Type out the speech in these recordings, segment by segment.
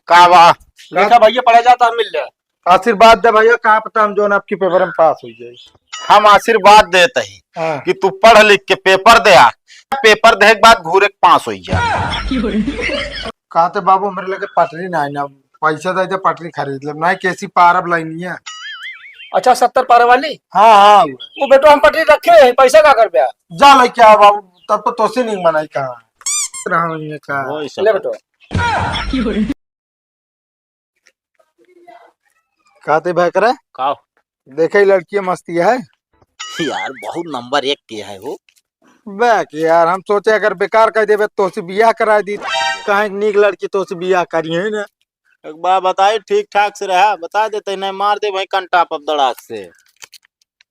का वाह लिखा भैया पढ़ा जाता हम मिल जाए। आशीर्वाद दे भैया, कहा पता हम जो आपकी पेपर में पास हो जाए। हम आशीर्वाद देते ही हाँ। कि तू पढ़ लिख के पेपर दे आ, पेपर दे के बाद घूरे के पास हो जा। कहा थे बाबू मेरे लगे पटरी ना पैसा दे पटरी खरीद ले ना कैसी पारब लाइन है। अच्छा 70 पारे वाली हाँ हाँ वो बेटो हम पटरी रखे हैं, पैसा का कर दिया जा लेके आ बाबू, तब तो तोसे नहीं मनाई कहा ले बेटो। कहते भाई करे का देखे लड़की मस्ती है यार बहुत नंबर 1 के है वो। बैक यार, हम सोचे अगर बेकार कर देवे तो से बियाह करा दी, कहीं नीक लड़की तो से बियाह करिए ना। एक बार बताई ठीक ठाक से रहा, बता देते नहीं मार दे भाई कंटा पबदड़ाक से।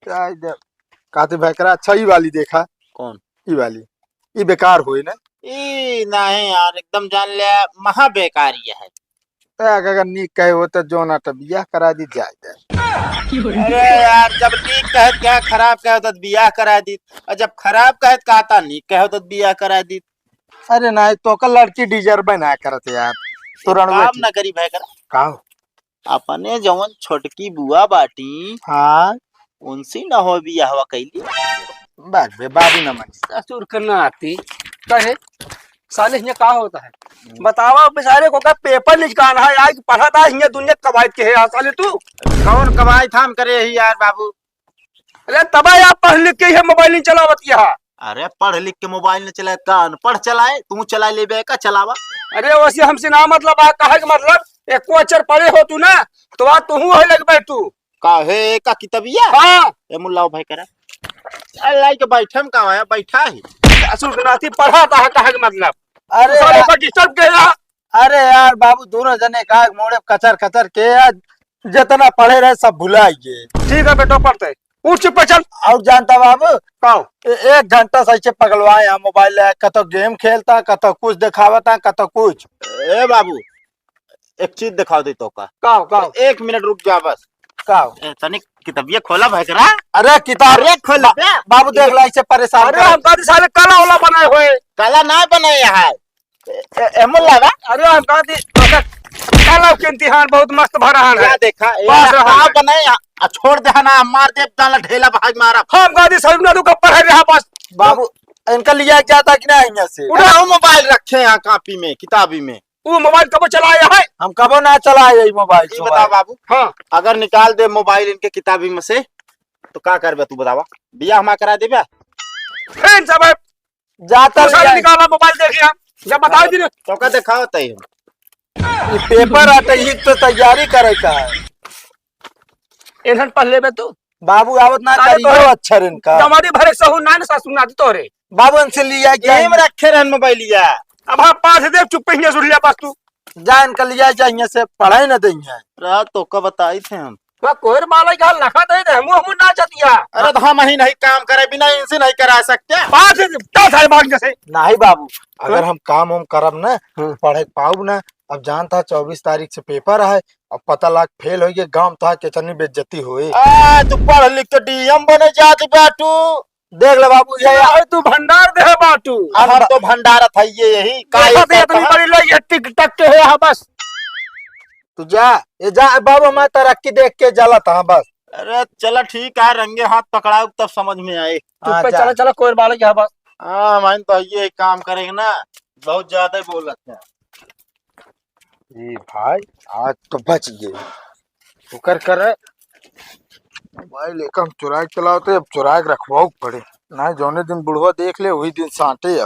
कहते भाई करा अच्छा ही वाली देखा। कौन ई वाली? ई बेकार हुई ना? ई नहीं यार एकदम जान ले महा बेकारी है। अगर नीक कहे हो तो जो ना बियाह करा दी जाए। अरे यार जब नीक कहत क्या खराब कहे तो बियाह करा दी, और जब खराब कहत कहता नीक कहे तो बियाह करा दी। अरे नहीं तो का लड़की डिजर्व ना करत यार, तो काम ना करी भाई करा का अपने जवन छोटकी बुआ बाटी हाँ उनसे न हो बियाह कैली। बात बे बाबू न मन ससुर करना आती कहे साले ये का होता है बतावा बेचारे को का पेपर निकालना है आज पढ़ा था ये दुनिया कवायद के है साले तू। कौन कमाई थाम करे ही यार बाबू। अरे तब आप पढ़ लिख के मोबाइल नहीं चलावत यहाँ। अरे पढ़ लिख के मोबाइल न चलाए का अनपढ़ चलाए, तू चला ले का चलावा। अरे वैसे हमसे ना मतलब आ कहा के मतलब एक को अक्षर पढ़े हो तू ना तो आज तू है लग बैठ तू काहे का किताबिया। हाँ ए मुल्ला भाई करा अल्लाह के बैठम का है बैठा है ससुर नाती पढ़ाता है कहा के मतलब। अरे साले को डिस्टर्ब के अरे यार बाबू दोनों जने का मोड़े कचर कचर के जितना पढ़े रहे सब भुलाइए। ठीक है बेटो पढ़ते उठ चुप चल। और जानता बाबू काओ 1 घंटा से पगलवाए यहाँ मोबाइल कतो गेम खेलता, कतो कुछ दिखावता, कतो कुछ। ए बाबू एक चीज दिखाओ दे तो का काओ काओ 1 मिनट रुक जा बस। काओ तनिक किताबिया खोला भाई करा। अरे किताब खोला बाबू देख ला इसे परेशान अरे हम कहा साले काला वाला बनाए हुए काला ना बनाए है मुल्ला बा। अरे हम कहा काला के इम्तिहान बहुत मस्त भरा क्या है देखा बस कहाँ बनाए छोड़ दे ना मार दे डाला ढेला भाग मारा। हम कहा सब ना तू कब पढ़े रहा बस बाबू इनका लिया जाता कि नहीं यहाँ से? उठाओ मोबाइल रखे यहाँ कापी में किताबी में। वो मोबाइल कब चलाया है? हम कबो ना चलाए यही मोबाइल। ये बता बाबू हाँ अगर निकाल दे मोबाइल इनके किताबी में से तो क्या करबे तू बतावा। बियाह हमारा करा देबे फिर सब जाता साले निकाला मोबाइल देखिए हम जब बता दी तो का दिखाओ तई ये पेपर आते ही तो तैयारी करे का है। इन्हन पढ़ लेबे तू बाबू आवत ना साले करियो तो अक्षर इनका। हमारी भरे सहू ना ससुर ना तोरे बाबू इनसे लिया गेम जाए रखे रहन मोबाइल लिया। अब हम पास दे चुप पे सुन लिया बस तू जा इनका लिया जाए से पढ़ाई न देंगे। रहा तो का बताई थे हम कोई माला का लखा दे दे हम ना चतिया। अरे तो हम ही नहीं काम करे बिना इनसे नहीं करा सकते। पास क्या था बात जैसे नहीं बाबू अगर हम काम हम करब ना पढ़े पाऊ ना। अब जानता 24 तारीख से पेपर है, अब पता लाग फेल हो गए गाँव तो कितनी बेइज्जती हुई। तू पढ़ लिख तो डीएम बने जाती बाटू। देख ले बाबू ये तू भंडार दे बाटू हम तो भंडारा था यही टिक टक के है बस तू जा ये जा बाबू मैं तरक्की देख के जला था बस। अरे चला ठीक है रंगे हाथ पकड़ाओ तब समझ में आए। चुप पे चला चला कोई बाल क्या बस। हाँ मैं तो ये काम करेंगे ना बहुत ज्यादा ही बोल रहे हैं। जी भाई आज तो बच गए। शुक्र कर मोबाइल एक हम चुरा के चलाओ तो अब चुरा के रखवाओ पड़े ना। जौने दिन बुढ़वा देख ले वही दिन साटे।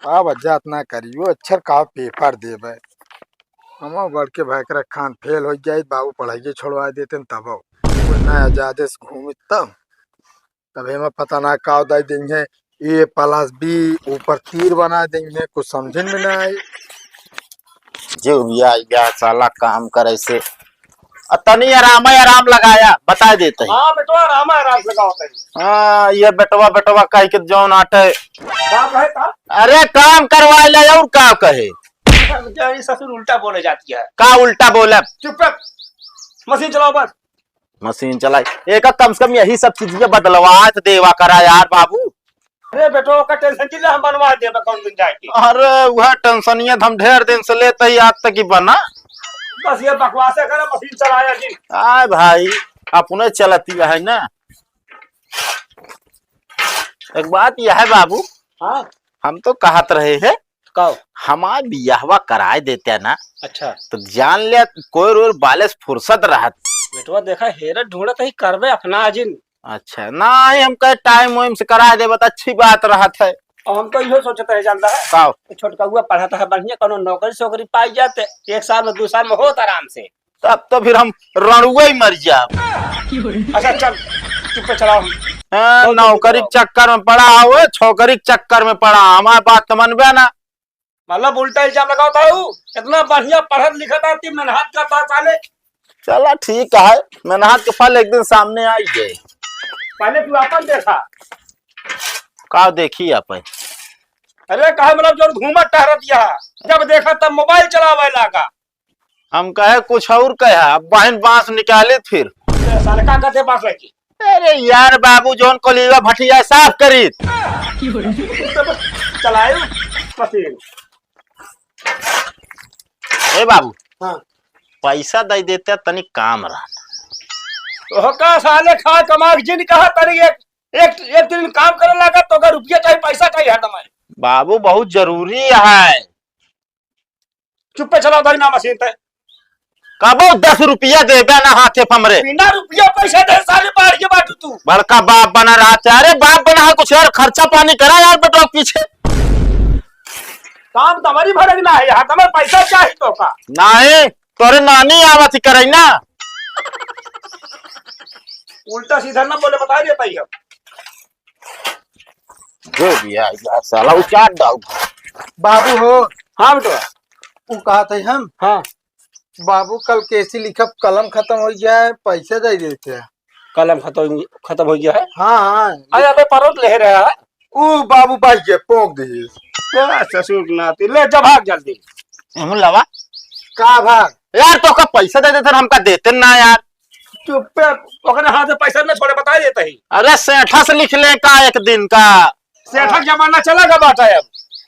अब अज्जा इतना करियो अक्षर का पेपर देवे हम बढ़ के भाई खान फेल हो जाए बाबू पढ़ाई छोड़वा देते तब नया आजादे से घूमी तब हमें पता ना का दे देंगे A+B ऊपर तीर बना देंगे कुछ समझ में ना आए। जो या साला काम करे से तनी आराम लगाया बता देते हैं। हाँ बेटवा आराम लगाओ हाँ ये बेटवा बेटवा कह के जौन आटे काम है का? अरे काम करवा ले और का कहे ससुर उल्टा बोले जाती है। का उल्टा बोले चुप मशीन चलाओ बस। मशीन चलाई एक कम से कम यही सब चीजें बदलवा देवा करा यार बाबू। अरे बेटो का टेंशन की हम बनवा दे कौन दिन जाके। अरे वह टेंशनियत हम ढेर दिन से लेते ही आज तक ही बना। बस ये बकवासे करे मशीन चलाया जी। आय भाई अपने चलती है ना। एक बात यह है बाबू, हाँ हम तो कहत रहे हैं कहो। हमार बियाहवा कराए देते ना अच्छा तो जान लिया कोई रोज बाले से फुर्सत रहत। बेटवा देखा हेरा ढूंढत ही करबे अपना अजिन। अच्छा नहीं हम कहे टाइम वाइम से कराए दे तो अच्छी बात रहत है। और हम तो इहो सोचते है जानता है कहो छोटका हुआ पढ़ाता है बढ़िया कोनो नौकरी सोकरी पाई जाते 1 साल में 2 साल में होत आराम से। तब तो फिर हम रणुए ही मर जाओ। अच्छा चल चुप चलाओ। नौकरी के चक्कर में पड़ा हुए छोकरी के चक्कर में पड़ा हमारी बात तो मनबे ना। मतलब उल्टा इल्जाम लगाओ था इतना बढ़िया पढ़त लिखत आती मेहनत करता साले। चला ठीक है मेहनत के फल एक दिन सामने आई गए। पहले तू अपन देखा। का देखी आप अरे कहा मतलब जो घूमत टहरत यहाँ जब देखा तब मोबाइल चलावे लगा। हम कहे कुछ और कहे अब बहन बांस निकाले फिर साले का कहते बात रखी। अरे यार बाबू जोन कोलीवा भटिया साफ करी चलाए मशीन। ए बाबू हाँ पैसा दे देते तनिक काम रहा। तो का साले खा कमा जिन कहा तरी एक दिन काम करे लगा तो अगर रुपया चाहिए पैसा चाहिए हरदम। बाबू बहुत जरूरी है। चुप पे चलाओ धरी ना मशीन पे। कबो 10 रुपया देबे ना हाथे पमरे बिना रुपया पैसा दे साले बाहर के बाटू तू। बड़का बाप बना रहा था। अरे बाप बना है कुछ यार खर्चा पानी करा यार बेटो पीछे। काम तुम्हारी भरग ना है यहाँ तुम्हें पैसा चाहिए तो का। नहीं तोरे नानी आवत करे ना। उल्टा सीधा ना बोले बता देता ही जो भी है यार साला उचाट डाउ। बाबू हो। हाँ बेटो वो कहा था हम हाँ बाबू कल कैसी लिखब कलम खत्म हो जाए पैसे दे देते हैं। कलम खत्म हो गया है। हाँ हाँ अरे अबे परोट ले रहा है। वो बाबू भाई के पोंक दीजिए। ससुर नाती ले जा भाग जल्दी। लवा का भाग यार तो का पैसा दे देते हमका देते ना यार। चुप पे ओकरे हाथ से पैसा न छोड़े बता देता ही। अरे सेठा से लिख ले का एक दिन का। सेठा जमाना चला गया बाटा अब।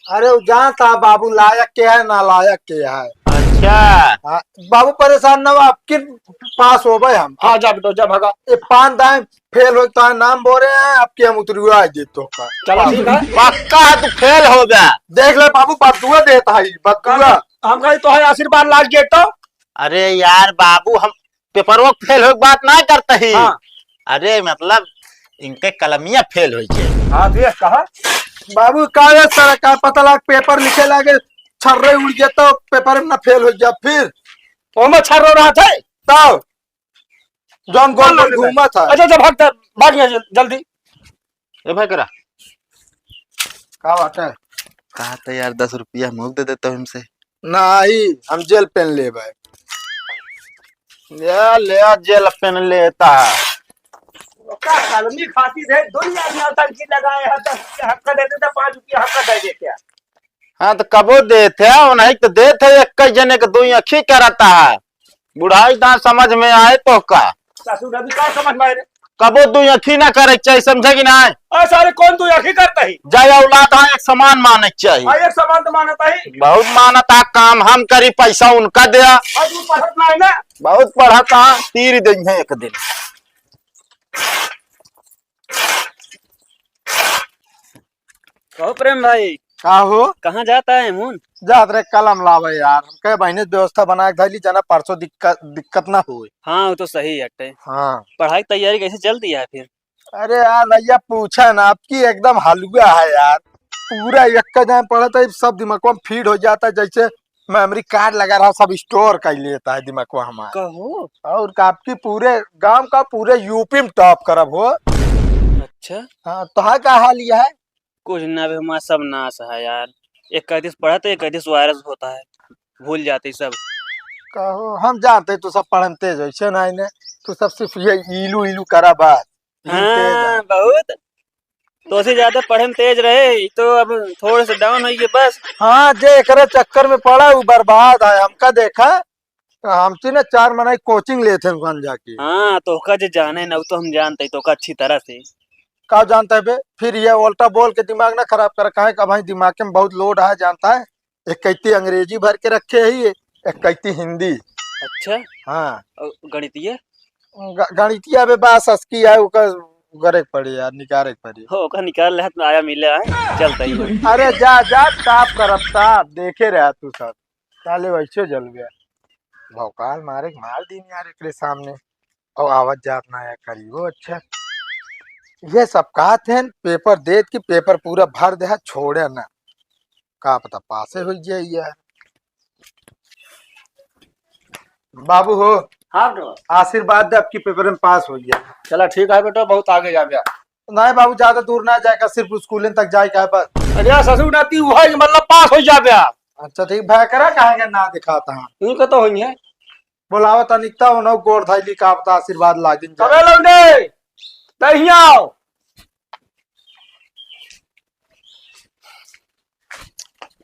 अरे वो जानता बाबू लायक के है ना लायक के है। अच्छा हाँ, बाबू परेशान न हो आपके पास हो भाई हम। हाँ जा बेटो जा भागा। ये 5 दाएं फेल हो तो नाम बोल रहे हैं आपके हम उतरुआ दे तो का। चलो ठीक है। पक्का है तू फेल हो गया। देख ले बाबू बदुआ देता है बदुआ। हम कहीं तो है आशीर्वाद लाल गेट तो। अरे यार बाबू हम पेपर वर्क फेल हो बात ना करते ही। हाँ। अरे मतलब इनके कलमिया फेल हो जाए। हाँ देख कहा बाबू कागज सर का पता लग पेपर लिखे लगे छर्रे उड़ गए तो पेपर में ना फेल हो जा फिर वो में छर रहा था तब जॉन गोल गोल घूमा था। अच्छा जब भाग गया जल्दी। ए भाई करा का बात है कहा था यार 10 रुपया मुझ दे देता हूँ हमसे। नहीं हम जेल पेन ले भाई ले जेल पेन लेता है। क्या कलमी खाती है दुनिया में टंकी लगाए हैं 10 रुपया हक का देते थे 5 रुपया हक का दे देते हैं। हाँ तो कबो देते हैं नहीं तो देते एक जने के 2 अखी करता है। बुढ़ाई दांत समझ में आए तो का ससुर अभी क्या समझ में आए रे। कबो 2 अखी ना करे चाहिए समझे कि ना। और सारे कौन तू यही करता ही। जय औलाद हाँ एक समान माने चाहिए। एक समान तो मानता ही। बहुत मानता काम हम करी पैसा उनका दिया। और तू पढ़त ना है ना। बहुत पढ़ता तीर देंगे एक दिन। कहो प्रेम भाई का हो कहाँ जाता है मुन। जात रे कलम लावे यार हम कहे बहने व्यवस्था बना के धैली जना परसों दिक्कत ना हुई। हाँ वो तो सही है अट्टे। हाँ पढ़ाई की तैयारी कैसे चल रही है फिर। अरे यार भैया पूछा ना आपकी एकदम हलवा है यार। पूरा एक जाए पढ़ा था सब दिमाग में फीड हो जाता है जैसे मेमोरी कार्ड लगा रहा सब स्टोर कर लेता है दिमाग हमारा। कहो और आपकी पूरे गांव का पूरे यूपी में टॉप करब हो। अच्छा हाँ तो हाँ का हाल यह है कुछ ना भी हमारा सब नाश है यार। 31 पढ़ा तो 31 वायरस होता है भूल जाते सब। कहो हम जानते तू सब पढ़न तेज हो ना इन्हें तू सब सिर्फ ये इलू इलू करा बात। हाँ बहुत तो से ज्यादा पढ़न तेज रहे तो अब थोड़े से डाउन हुई बस। हाँ जे एकरे चक्कर में पड़ा वो बर्बाद है हमका देखा हमसे ना 4 महीने कोचिंग लेते हैं जाके। हाँ तो का जो जाने ना वो तो हम जानते तो का अच्छी तरह से का जानता है बे, फिर ये उल्टा बोल के दिमाग ना खराब कर रखा है का भाई, दिमाग में बहुत लोड है जानता है। एक कहती अंग्रेजी भर के रखे है ये, एक कहती हिंदी। अच्छा हाँ गणितीय गणितिया बे बास असकी है उका करे पड़ी यार, निकारे पड़ी। हो का निकाल रहा में आया मिले है चलता ही है। अरे जा जा ताप करब ताप देखे रहा तू सब साले वैसे जल गया। भौकाल मारे मार दी यार एकरे सामने और आवाज जात ना आया करियो। अच्छा ये सब कहा थे पेपर दे कि पेपर पूरा भर दे छोड़े ना, का पता पासे हो जाए यार। बाबू हो हाँ बेटा आशीर्वाद दे आपकी पेपर में पास हो गया। चला ठीक है बेटा, बहुत आगे जा गया। नहीं बाबू ज्यादा दूर ना जाएगा, सिर्फ स्कूल तक जाएगा बस। अरे ससुर नाती वही मतलब पास हो जा गया। अच्छा ठीक भाई करा कहेंगे ना दिखाता हाँ इनका तो हुई है। बोलावा तनिकता हो ना गोड़ धाइली का पता आशीर्वाद लागिन जाए। कबे लौंडे तही आओ।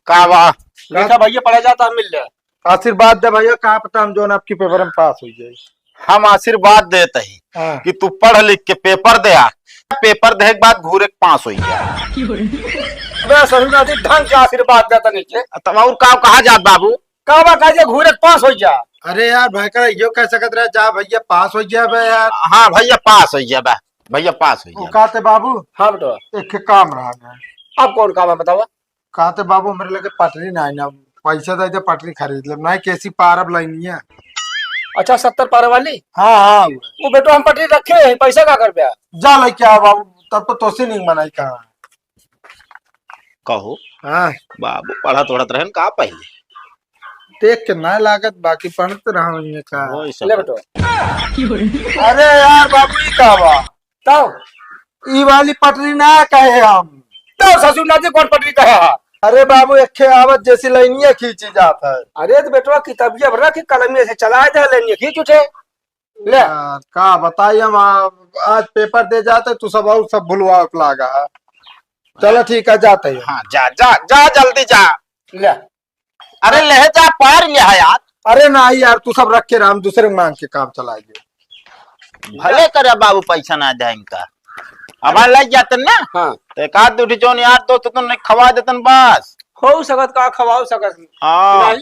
का बा देखा भैया पढ़ा जाता है मिल जाए। आशीर्वाद दे भैया, कहा पता हम जो ना आपकी पेपर में पास हो जाए। हम आशीर्वाद देते ही हाँ। कि तू पढ़ लिख के पेपर दे आ, पेपर दे के बाद घूरे के पास हो गया। मैं ससुर नाती ढंग से आशीर्वाद देता नीचे तब और का कहा जात बाबू? कहवा कहे घूरे पास हो जा। अरे यार भाई करा यो कह सकत रहे जा भैया पास हो गया बे यार। हाँ भैया पास हो गया बा, भैया पास हो वो गया। कहते बाबू हाँ बेटा एक काम रहा है। अब कौन काम है बतावा। कहते बाबू मेरे लगे पटरी ना ना पैसा दे दे पटरी खरीद ले, नहीं कैसी पारब लाइनी है। अच्छा 70 पार वाली। हाँ हाँ वो बेटा हम पटरी रखे हैं, पैसा का कर गया। जा ले क्या बाबू, तब तो तोसे नहीं मनाई कहा। कहो हाँ बाबू पढ़ा तोड़त रहन का पहले देख के ना लागत बाकी पढ़त रहा ये का। वही ले सब। बेटा अरे यार बाबू ये का बा, तो ई वाली पटरी ना कहे हम। तो ससुर नाती कौन पटरी कहा। अरे बाबू एक आवत जैसी लाइनिया खींची जाता है। अरे तो बेटवा किताबिया भरा की कलमी से चलाए दे लेनी खींच उठे ले। यार का बताइए हम आज पेपर दे जाते तू सब और सब भूलवा लागा। चलो ठीक है जाते हैं। हाँ जा जा जा जल्दी जा। ले अरे ले जा पढ़ लिया यार। अरे ना यार तू सब रख के राम दूसरे को मांग के काम चलाएंगे। भले करे बाबू पैसा ना जाए इनका, अब लग जाते ना हाँ तो एक आध दूठी जोन यार दोस्त तो नहीं खवा देतन बस। हो सकत का खवाओ सकत हाँ नहीं